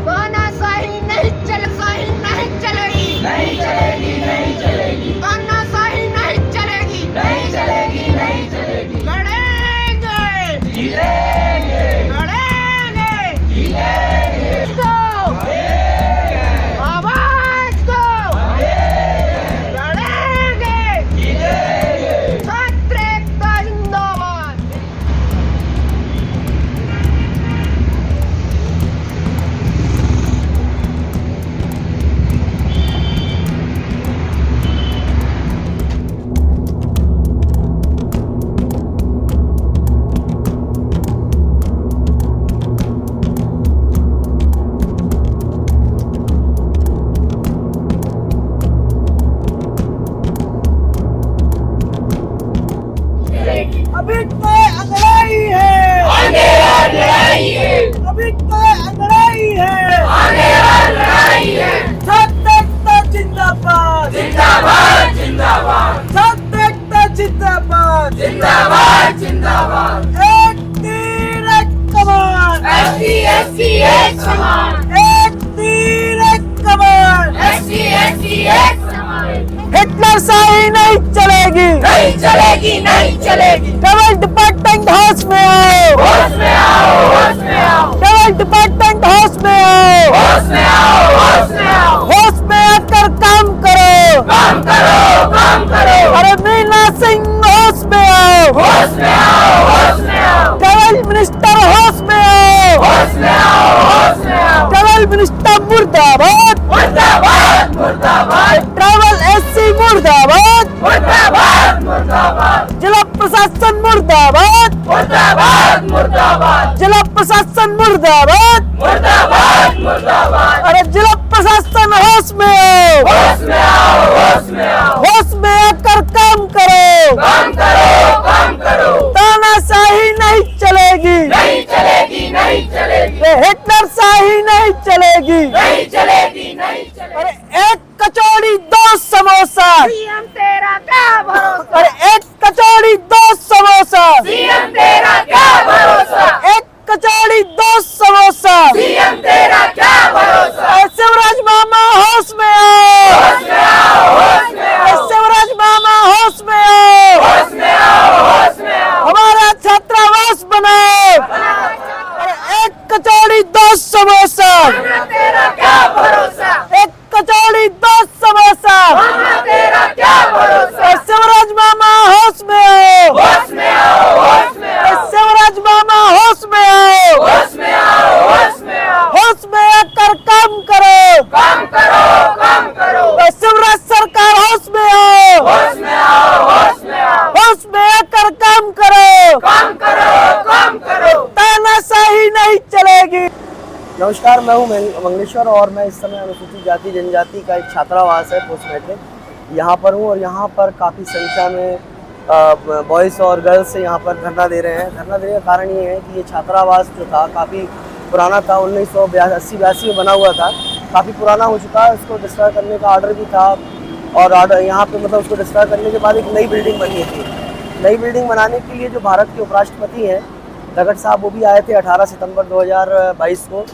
तानाशाही नहीं चलेगी, नहीं चलेगी, नहीं चलेगी, तानाशाही नहीं चलेगी, नहीं चलेगी, नहीं चलेगी, लड़ेंगे, जीतेंगे, लड़ेंगे, जीतेंगे, दो, आवाज दो, लड़ेंगे, जीतेंगे। छात्र एकता जिंदाबाद। अभी तो अंगड़ाई है, आगे और लड़ाई है, अभी तो अंगड़ाई है, आगे और लड़ाई है, छात्र एकता जिंदाबाद, जिंदाबाद, जिंदाबाद, छात्र एकता जिंदाबाद, जिंदाबाद, जिंदाबाद, एक तीर एक कमान, SC, SC, एक समान, एक तीर एक कमान, SC, SC, एक समान, हिटलर शाही नहीं चलेगी, नहीं चलेगी, नहीं चलेगी, डबल डिपार्टमेंट हाउस में आओ, होश में आओ, होश में आओ, डबल डिपार्टमेंट हाउस में आओ, होश में आओ, होश में आओ, होश में आकर काम करो, काम करो, काम करो, अरे मीना सिंह होश में आओ, होश में आओ, होश में आओ, डबल मिनिस्टर होश में आओ, होश में आओ, होश में आओ, डबल मिनिस्टर मुर्दाबाद, मुर्दाबाद, मुर्दाबाद, ट्रैवल SC मुर्दाबाद, मुर्दाबाद, मुर्दाबाद, जिला प्रशासन मुर्दाबाद, मुर्दाबाद, मुर्दाबाद, जिला प्रशासन मुर्दाबाद, मुर्दाबाद, मुर्दाबाद, अरे जिला प्रशासन होश में आओ, होश में आओ, होश में आओ, होश में आकर काम करो, काम करो, काम करो, तानाशाही नहीं चलेगी, नहीं चलेगी, नहीं चलेगी, ये हिटलर शाही नहीं चलेगी, नहीं चलेगी, नहीं चलेगी, अरे एक कचौड़ी दो समोसा, सीएम तेरा क्या भरोसा, अरे एक कचौड़ी दो समोसा, सीएम तेरा क्या भरोसा, एक कचौड़ी दो समोसा, सीएम तेरा क्या भरोसा, अरे शिवराज मामा होश में आओ, होश में आओ, होश में अरे आओ, शिवराज मामा होश में आओ, होश में आओ, होश में आओ, हमारा छात्रावास बनाओ, अरे एक कचौड़ी दो समोसा, तेरा क्या भरोसा, एक कचौड़ी दो समोसा, तेरा क्या भरोसा, अरे शिवराज मामा होश में आओ, होश में आओ, होश में अरे आओ, शिवराज मामा होश में आओ, होश में आओ, होश में आओ, होश में आकर काम करो, काम करो, काम करो, अरे शिवराज सरकार होश में आओ, होश में आओ, होश में आओ, होश में आकर काम करो, काम करो, काम करो, तानाशाही नहीं चलेगी। नमस्कार, मैं हूं मंगलेश्वर और मैं इस समय अनुसूचित जाति जनजाति का एक छात्रावास है पोस्ट मैट्रिक, यहाँ पर हूँ और यहाँ पर काफ़ी संख्या में बॉयज़ और गर्ल्स यहाँ पर धरना दे रहे हैं। धरना देने का कारण ये है कि ये छात्रावास जो था काफ़ी पुराना था, 1980-82 में बना हुआ था, काफ़ी पुराना हो चुका है। उसको डिस्ट्रॉय करने का ऑर्डर भी था और ऑर्डर यहाँ पे मतलब उसको डिस्ट्रॉय करने के बाद एक नई बिल्डिंग बनी थी। नई बिल्डिंग बनाने के लिए जो भारत के उपराष्ट्रपति हैं धगड़ साहब, वो भी आए थे 18 सितंबर 2022 को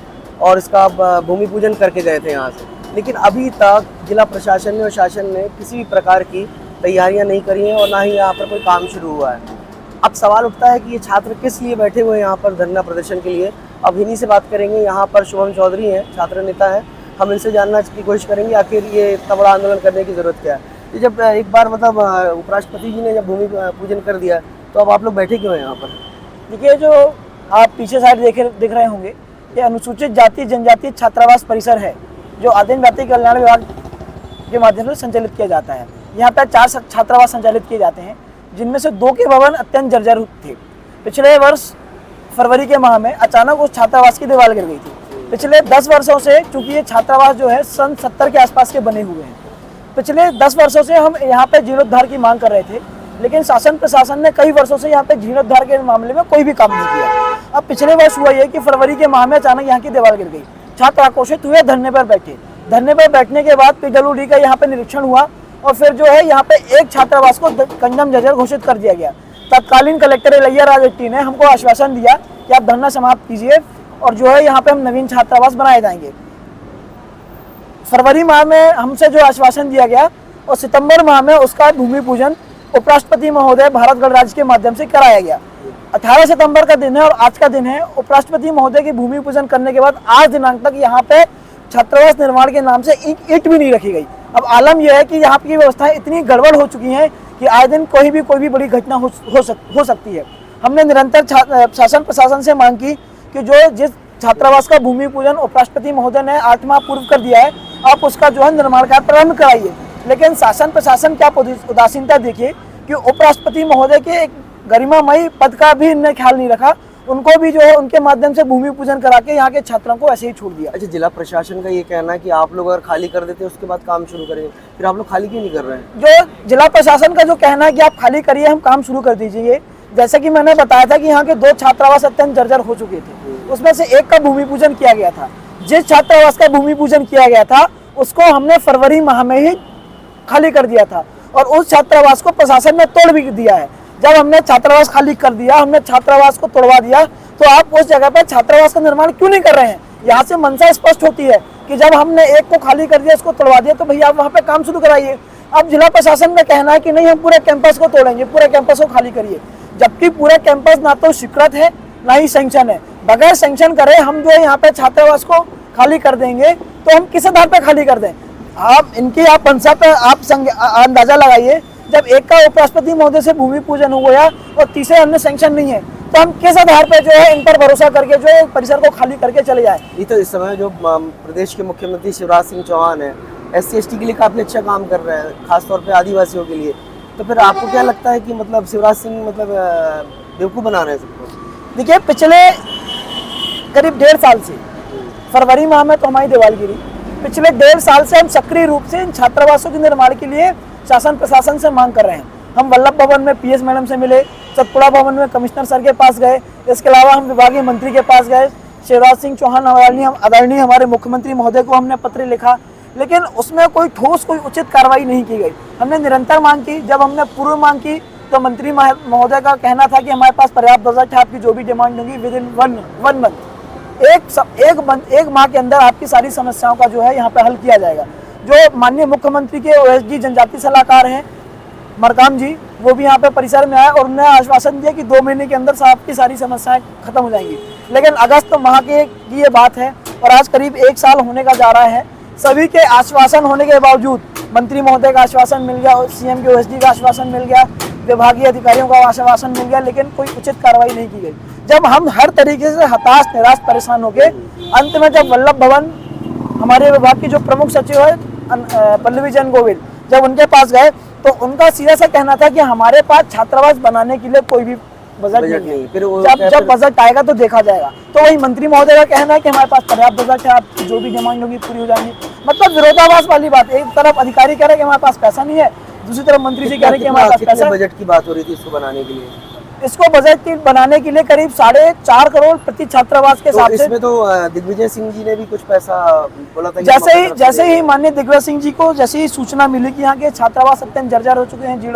और इसका भूमि पूजन करके गए थे यहाँ से। लेकिन अभी तक जिला प्रशासन ने और शासन ने किसी भी प्रकार की तैयारियां नहीं करी हैं और ना ही यहाँ पर कोई काम शुरू हुआ है। अब सवाल उठता है कि ये छात्र किस लिए बैठे हुए हैं यहाँ पर धरना प्रदर्शन के लिए। अब इन्हीं से बात करेंगे। यहाँ पर शुभम चौधरी हैं, छात्र नेता हैं, हम इनसे जानना की कोशिश करेंगे आखिर ये इतना बड़ा आंदोलन करने की ज़रूरत क्या है। ये जब एक बार मतलब उपराष्ट्रपति जी ने जब भूमि पूजन कर दिया तो अब आप लोग बैठे क्यों हैं यहाँ पर? देखिए, जो आप पीछे साइड देख रहे होंगे, ये अनुसूचित जाति जनजाति छात्रावास परिसर है जो आदिम जाति कल्याण विभाग के माध्यम से संचालित किया जाता है। यहाँ पर 4 छात्रावास संचालित किए जाते हैं, जिनमें से 2 के भवन अत्यंत जर्जर थे। पिछले वर्ष फरवरी के माह में अचानक उस छात्रावास की दीवार गिर गई थी। पिछले 10 वर्षों से, चूंकि ये छात्रावास जो है सन 70 के आसपास के बने हुए हैं, पिछले 10 वर्षों से हम यहाँ पे जीर्णोद्धार की मांग कर रहे थे, लेकिन शासन प्रशासन ने कई वर्षों से यहाँ पे जीर्णोद्धार के मामले में कोई भी काम नहीं किया। अब पिछले वर्ष हुआ ये कि फरवरी के माह में अचानक यहाँ की दीवार गिर गई। छात्र आक्रोशित हुए, धरने पर बैठे। धरने पर बैठने के बाद PWD का यहाँ पे निरीक्षण हुआ और फिर जो है यहाँ पे एक छात्रावास को कंडम जर्जर घोषित कर दिया गया। तत्कालीन कलेक्टर इलैया राज एट्टी ने हमको आश्वासन दिया कि आप धरना समाप्त कीजिए और जो है यहाँ पे हम नवीन छात्रावास बनाए जाएंगे। फरवरी माह में हमसे जो आश्वासन दिया गया और सितंबर माह में उसका भूमि पूजन उपराष्ट्रपति महोदय भारत गणराज्य के माध्यम से कराया गया। 18 सितंबर का दिन है और आज का दिन है। उपराष्ट्रपति महोदय की भूमि पूजन करने के बाद आज दिनांक तक यहाँ पे छात्रावास निर्माण के नाम से ईंट भी नहीं रखी गई। अब आलम यह है कि यहाँ की व्यवस्थाएं इतनी गड़बड़ हो चुकी हैं कि आए दिन कोई भी बड़ी घटना हो सकती है। हमने निरंतर शासन प्रशासन से मांग की कि जो जिस छात्रावास का भूमि पूजन उपराष्ट्रपति महोदय ने 8 माह पूर्व कर दिया है, आप उसका जो है निर्माण कार्य प्रारंभ कराइए। लेकिन शासन प्रशासन क्या उदासीनता देखिए कि उपराष्ट्रपति महोदय के एक गरिमामयी पद का भी इन्होंने ख्याल नहीं रखा। उनको भी जो है उनके माध्यम से भूमि पूजन करा के यहाँ के छात्रों को ऐसे ही छोड़ दिया। अच्छा, जिला प्रशासन का ये कहना है कि आप लोग अगर खाली कर देते उसके बाद काम शुरू करेंगे, फिर आप लोग खाली क्यों नहीं कर रहे हैं? जो जिला प्रशासन का जो कहना है कि आप खाली करिए, हम काम शुरू कर दीजिए। जैसे कि मैंने बताया था कि यहाँ के 2 छात्रावास अत्यंत जर्जर हो चुके थे, उसमें से एक का भूमि पूजन किया गया था। जिस छात्रावास का भूमि पूजन किया गया था उसको हमने फरवरी माह में ही खाली कर दिया था और उस छात्रावास को प्रशासन ने तोड़ भी दिया है। जब हमने छात्रावास खाली कर दिया, हमने छात्रावास को तोड़वा दिया, तो आप उस जगह पर छात्रावास का निर्माण क्यों नहीं कर रहे हैं? यहाँ से मंशा स्पष्ट होती है कि जब हमने एक को खाली कर दिया, उसको तोड़वा दिया, तो भैया आप वहाँ पे काम शुरू कराइए। अब जिला प्रशासन का कहना है कि नहीं, हम पूरे कैंपस को तोड़ेंगे, पूरे कैंपस को खाली करिए, जबकि पूरा कैंपस ना तो स्वीकृत है ना ही सैंक्शन है। बगैर सैंक्शन करे हम जो है यहाँ पे छात्रावास को खाली कर देंगे, तो हम किस आधार पे खाली कर दें? आप इनकी आप मंशा पे आप अंदाजा लगाइए। जब एक का उपराष्ट्रपति महोदय से भूमि पूजन हो गया और तीसरे अन्य सैंक्शन नहीं है, तो हम किस आधार पे जो है इन पर भरोसा करके जो है परिसर को खाली करके चले जाए? ये तो इस समय जो प्रदेश के मुख्यमंत्री शिवराज सिंह चौहान है, SC/ST के लिए काफी अच्छा काम कर रहे हैं, खासतौर पे आदिवासियों के लिए। तो फिर आपको क्या लगता है कि मतलब शिवराज सिंह मतलब बेवकूफ़ बना रहे हैं सबको? देखिए, पिछले करीब 1.5 साल से, फरवरी माह में तो हमारी दीवार गिरी, पिछले 1.5 साल से हम सक्रिय रूप से इन छात्रावासों के निर्माण के लिए शासन प्रशासन से मांग कर रहे हैं। हम वल्लभ भवन में PS मैडम से मिले, सतपुड़ा भवन में कमिश्नर सर के पास गए, इसके अलावा हम विभागीय मंत्री के पास गए, शिवराज सिंह चौहान आदरणीय हमारे मुख्यमंत्री महोदय को हमने पत्र लिखा, लेकिन उसमें कोई ठोस कोई उचित कार्रवाई नहीं की गई। हमने निरंतर मांग की। जब हमने पूर्व मांग की तो मंत्री महोदय का कहना था कि हमारे पास पर्याप्त बजट है, आपकी जो भी डिमांड होगी विदिन वन मंथ, एक माह के अंदर आपकी सारी समस्याओं का जो है यहाँ पे हल किया जाएगा। जो माननीय मुख्यमंत्री के OSD जनजाति सलाहकार हैं मरकाम जी, वो भी यहाँ पे परिसर में आए और उन्होंने आश्वासन दिया कि 2 महीने के अंदर आपकी सारी समस्याएं खत्म हो जाएंगी। लेकिन अगस्त माह की ये बात है और आज करीब 1 साल होने का जा रहा है। सभी के आश्वासन होने के बावजूद, मंत्री महोदय का आश्वासन मिल गया, CM के OSD का आश्वासन मिल गया, विभागीय अधिकारियों का आश्वासन मिल गया, लेकिन कोई उचित कार्रवाई नहीं की गई। जब हम हर तरीके से हताश, निराश, परेशान हो गए, अंत में जब वल्लभ भवन हमारे विभाग की जो प्रमुख सचिव है पल्लवी जैन गोविल, जब उनके पास गए तो उनका सीधा सा कहना था कि हमारे पास छात्रावास बनाने के लिए कोई भी बजट नहीं है। फिर जब बजट आएगा तो देखा जाएगा। तो वही मंत्री महोदय का कहना है कि हमारे पास पर्याप्त बजट है, आपकी जो भी डिमांड होगी पूरी हो जाएंगी। मतलब विरोधाभास वाली बात। एक तरफ अधिकारी कह रहे हैं कि हमारे पास पैसा नहीं है, दूसरी तरफ मंत्री जी कह रहे हैं कि हमारे पास पैसा है। बजट की बात हो रही थी इसको बनाने के लिए? इसको बजट बनाने के लिए करीब 4.5 करोड़ प्रति छात्रावास के हिसाब से। इसमें तो दिग्विजय सिंह जी ने भी कुछ पैसा बोला था। जैसे ही माननीय दिग्विजय सिंह जी को जैसे ही सूचना मिली कि यहाँ के छात्रावास अत्यंत जर्जर हो चुके हैं,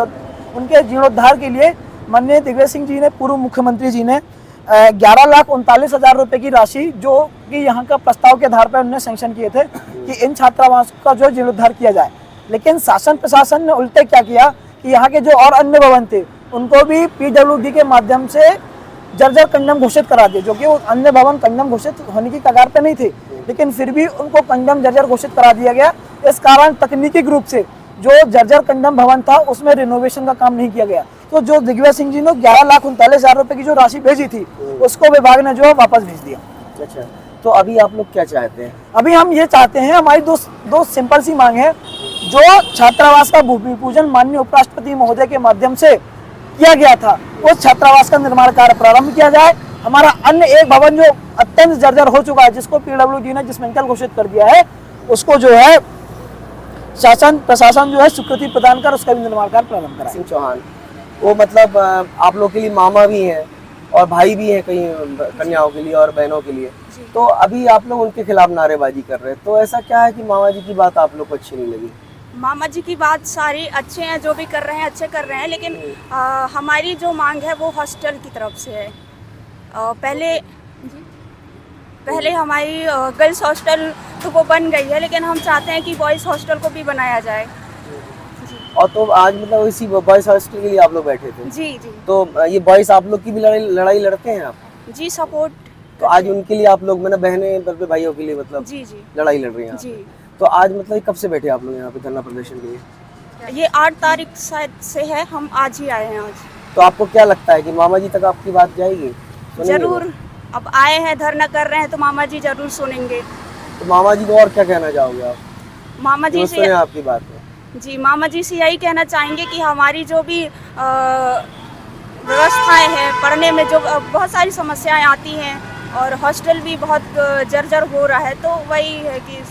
उनके जीर्णोद्धार के लिए माननीय दिग्विजय सिंह जी ने, पूर्व मुख्यमंत्री जी ने 11,39,000 रुपए की राशि, जो कि यहाँ का प्रस्ताव के आधार पर उन्होंने सैंक्शन किए थे कि इन छात्रावास का जो जीर्णोद्धार किया जाए। लेकिन शासन प्रशासन ने उल्टे क्या किया कि यहाँ के जो और अन्य भवन थे उनको भी PWD के माध्यम से जर्जर कंडम घोषित करा दिए, जो कि वो अन्य भवन कंडम घोषित होने की कगार पे नहीं थे, लेकिन फिर भी उनको कंडम जर्जर घोषित करा दिया गया। इस कारण तकनीकी रूप से जो जर्जर कंडम भवन था उसमें रिनोवेशन का काम नहीं किया गया। तो जो दिग्विजय सिंह जी ने 11,39,000 रुपए की जो राशि भेजी थी उसको विभाग ने जो है वापस भेज दिया। अच्छा, तो अभी आप लोग क्या चाहते हैं? अभी हम ये चाहते हैं, हमारी दो सिंपल सी मांग है। जो छात्रावास का भूमि पूजन माननीय उपराष्ट्रपति महोदय के माध्यम से किया गया था, उस छात्रावास का निर्माण कार्य प्रारंभ किया जाए। हमारा अन्य एक भवन जो अत्यंत जर्जर हो चुका है, जिसको PWD ने डिसमेंटल घोषित कर दिया है, उसको जो है शासन प्रशासन जो है स्वीकृति प्रदान कर उसका भी निर्माण कार्य प्रारंभ कराए। सिंह चौहान वो मतलब आप लोग के लिए मामा भी हैं और भाई भी हैं, कई कन्याओं के लिए और बहनों के लिए। तो अभी आप लोग उनके खिलाफ नारेबाजी कर रहे हैं, तो ऐसा क्या है कि मामा जी की बात आप लोग को अच्छी नहीं लगी? मामा जी की बात सारी अच्छे हैं, जो भी कर रहे हैं अच्छे कर रहे हैं, लेकिन हमारी जो मांग है वो हॉस्टल की तरफ से है। पहले पहले हमारी गर्ल्स हॉस्टल तो वो बन गई है, लेकिन हम चाहते हैं कि बॉयज़ हॉस्टल को भी बनाया जाए। और तो आज मतलब इसी बॉयज हॉस्टल के लिए आप लोग बैठे थे। जी जी तो ये बॉयज आप लोग की भी लड़ाई लड़ते हैं आप? जी, सपोर्ट। तो आज उनके लिए आप लोग मतलब बहनें बल्कि भाइयों के लिए मतलब जी जी लड़ाई लड़ रही हैं आप? जी। तो आज मतलब कब से बैठे आप लोग यहाँ पे धरना प्रदर्शन के लिए? ये 8 तारीख शायद से है, हम आज ही आए हैं आज। तो आपको क्या लगता है कि मामा जी तक आपकी बात जाएगी? सुनेंगे जरूर, वो? अब आए हैं धरना कर रहे हैं तो मामा जी जरूर सुनेंगे। तो मामा जी को और क्या कहना चाहोगे आप? मामा जो जी सुने से आपकी बात में। जी, मामा जी से यही कहना चाहेंगे कि हमारी जो भी व्यवस्थाएं हैं, पढ़ने में जो बहुत सारी समस्याएं आती हैं और हॉस्टल भी बहुत जर्जर हो रहा है, तो वही है कि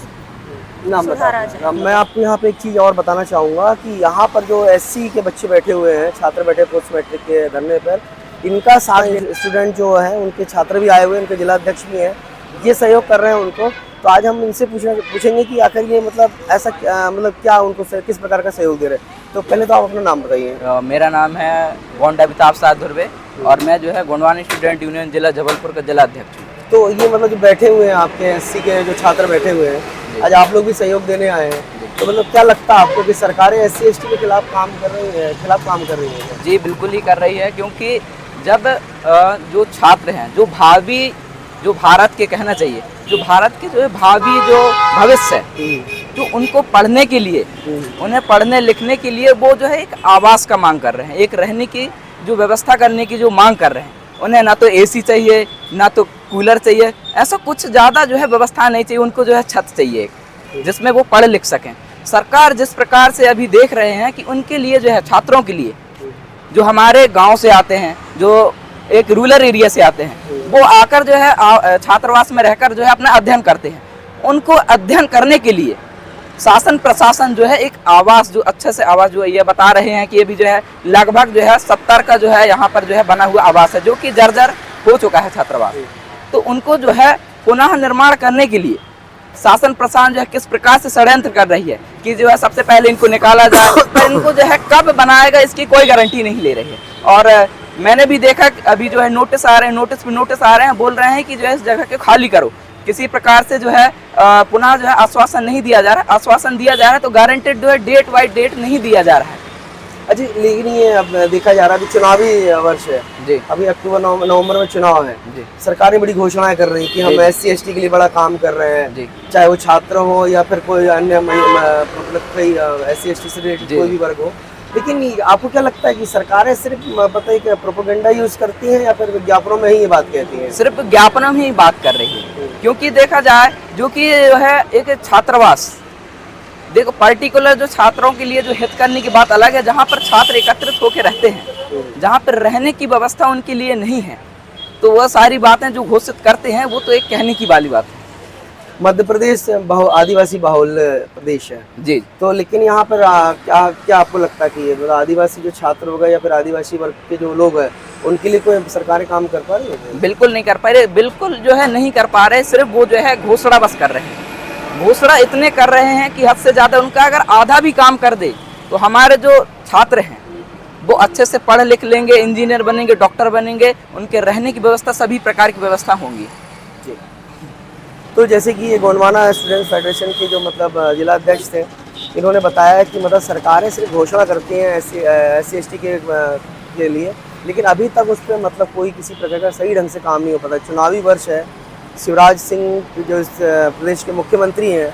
नाम सुधारा बताओ। जाए। मैं आपको यहाँ पे एक चीज़ और बताना चाहूँगा कि यहाँ पर जो एससी के बच्चे बैठे हुए हैं, छात्र बैठे पोस्ट मैट्रिक के धरने पर, इनका साथ स्टूडेंट जो है उनके छात्र भी आए हुए हैं, उनके जिला अध्यक्ष भी हैं, ये सहयोग कर रहे हैं उनको। तो आज हम इनसे पूछेंगे कि आखिर ये मतलब ऐसा मतलब क्या उनको किस प्रकार का सहयोग दे रहे हैं। तो पहले तो आप अपना नाम बताइए। मेरा नाम है गोंडा अमिताभ साह धुर्वे और मैं जो है गोंडवानी स्टूडेंट यूनियन जिला जबलपुर का जिला अध्यक्ष हूँ। तो ये मतलब जो बैठे हुए हैं आपके एससी के जो छात्र बैठे हुए हैं, आज आप लोग भी सहयोग देने आए हैं, तो मतलब क्या लगता है आपको कि सरकारें एससी एसटी के खिलाफ काम कर रही है? जी बिल्कुल ही कर रही है, क्योंकि जब जो छात्र हैं, जो भारत के कहना चाहिए, जो भारत के जो भावी जो भविष्य है, जो उनको पढ़ने के लिए, उन्हें पढ़ने लिखने के लिए वो जो है एक आवास का मांग कर रहे हैं, एक रहने की जो व्यवस्था करने की जो मांग कर रहे हैं। उन्हें ना तो एसी चाहिए, ना तो कूलर चाहिए, ऐसा कुछ ज़्यादा जो है व्यवस्था नहीं चाहिए, उनको जो है छत चाहिए जिसमें वो पढ़ लिख सकें। सरकार जिस प्रकार से अभी देख रहे हैं कि उनके लिए जो है छात्रों के लिए, जो हमारे गांव से आते हैं, जो एक रूरल एरिया से आते हैं, वो आकर जो है छात्रावास में रहकर जो है अपना अध्ययन करते हैं, उनको अध्ययन करने के लिए शासन प्रशासन जो है एक आवास, जो अच्छे से आवास जो है ये बता रहे हैं कि ये भी जो है लगभग जो है 70 का जो है यहाँ पर जो है बना हुआ आवास है, जो कि जर्जर हो चुका है छात्रावास। तो उनको जो है पुनः निर्माण करने के लिए शासन प्रशासन जो है किस प्रकार से षड्यंत्र कर रही है कि जो है सबसे पहले इनको निकाला जाए, पर इनको जो है कब बनाएगा इसकी कोई गारंटी नहीं ले रही है। और मैंने भी देखा कि अभी जो है नोटिस आ रहे हैं, नोटिस आ रहे हैं, बोल रहे हैं कि जो है इस जगह को खाली करो। किसी प्रकार से जो है पुनः जो है आश्वासन नहीं दिया जा रहा, आश्वासन दिया जा रहा है तो गारंटेड जो है डेट बाई डेट नहीं दिया जा रहा है। अच्छा, लेकिन ये अब देखा जा रहा है अभी चुनावी वर्ष है जी, अभी अक्टूबर नवंबर में चुनाव है जी, सरकारें बड़ी घोषणाएं कर रही हैं कि हम एससी एसटी के लिए बड़ा काम कर रहे हैं जी, चाहे वो छात्र हो या फिर कोई अन्य मतलब कोई एससी एसटी से रिलेटेड कोई भी वर्ग हो। लेकिन आपको क्या लगता है कि सरकारें सिर्फ पता है कि प्रोपेगेंडा यूज करती हैं या फिर विज्ञापनों में ही ये बात कहती हैं? सिर्फ विज्ञापनों में ही बात कर रही है, क्योंकि देखा जाए जो कि जो है एक छात्रावास, देखो पर्टिकुलर जो छात्रों के लिए जो हित करने की बात अलग है, जहाँ पर छात्र एकत्रित होकर रहते हैं, जहाँ पर रहने की व्यवस्था उनके लिए नहीं है, तो वह सारी बातें जो घोषित करते हैं वो तो एक कहने की वाली बात है। मध्य प्रदेश आदिवासी बहुल प्रदेश है जी, तो लेकिन यहाँ पर क्या आपको लगता है कि ये मतलब आदिवासी जो छात्र हो गए या फिर आदिवासी वर्ग के जो लोग हैं उनके लिए कोई सरकारें काम कर पा रही है? बिल्कुल नहीं कर पा रहे, बिल्कुल जो है नहीं कर पा रहे। सिर्फ वो जो है घोषणा बस कर रहे हैं, घोषणा इतने कर रहे हैं कि हद से ज़्यादा। उनका अगर आधा भी काम कर दे तो हमारे जो छात्र हैं वो अच्छे से पढ़ लिख लेंगे, इंजीनियर बनेंगे, डॉक्टर बनेंगे, उनके रहने की व्यवस्था सभी प्रकार की व्यवस्था होंगी। तो जैसे कि ये गोंडवाना स्टूडेंट फेडरेशन के जो मतलब जिला अध्यक्ष थे, इन्होंने बताया कि मतलब सरकारें सिर्फ घोषणा करती हैं एससी एसटी के लिए, लेकिन अभी तक उस पर मतलब कोई किसी प्रकार का सही ढंग से काम नहीं हो पाता। चुनावी वर्ष है, शिवराज सिंह जो इस प्रदेश के मुख्यमंत्री हैं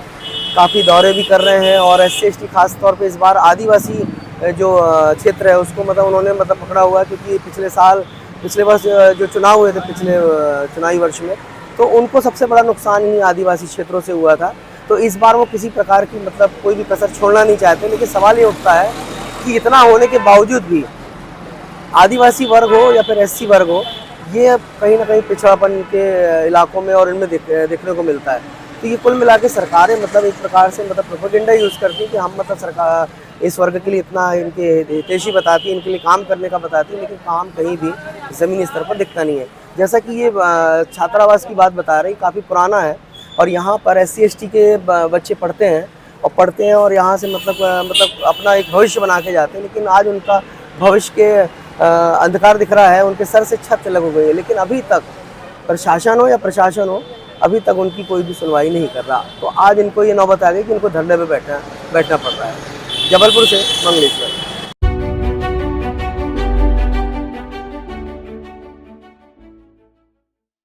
काफ़ी दौरे भी कर रहे हैं और एससी एसटी खास तौर पे इस बार आदिवासी जो क्षेत्र है उसको मतलब उन्होंने मतलब पकड़ा हुआ है, क्योंकि पिछले वर्ष जो चुनाव हुए थे पिछले चुनावी वर्ष में, तो उनको सबसे बड़ा नुकसान ही आदिवासी क्षेत्रों से हुआ था। तो इस बार वो किसी प्रकार की मतलब कोई भी कसर छोड़ना नहीं चाहते। लेकिन सवाल ये उठता है कि इतना होने के बावजूद भी आदिवासी वर्ग हो या फिर एससी वर्ग हो, ये कहीं ना कहीं पिछड़ापन के इलाकों में और इनमें देखने को मिलता है। तो ये कुल मिला के सरकारें मतलब एक प्रकार से मतलब प्रोपेगेंडा यूज़ करती है कि हम मतलब सरकार इस वर्ग के लिए इतना इनके हितैषी बताती है, इनके लिए काम करने का बताती है, लेकिन काम कहीं भी ज़मीनी स्तर पर दिखता नहीं है। जैसा कि ये छात्रावास की बात बता रही, काफ़ी पुराना है और यहाँ पर एससी एसटी के बच्चे पढ़ते हैं और यहाँ से मतलब अपना एक भविष्य बना के जाते हैं, लेकिन आज उनका भविष्य के अंधकार दिख रहा है, उनके सर से छत लग गई है। लेकिन अभी तक प्रशासन हो या प्रशासन हो, अभी तक उनकी कोई भी सुनवाई नहीं कर रहा। तो आज इनको ये नौबत आ गई कि इनको धरने पे बैठना पड़ रहा है। जबलपुर से मंगलेश्वर।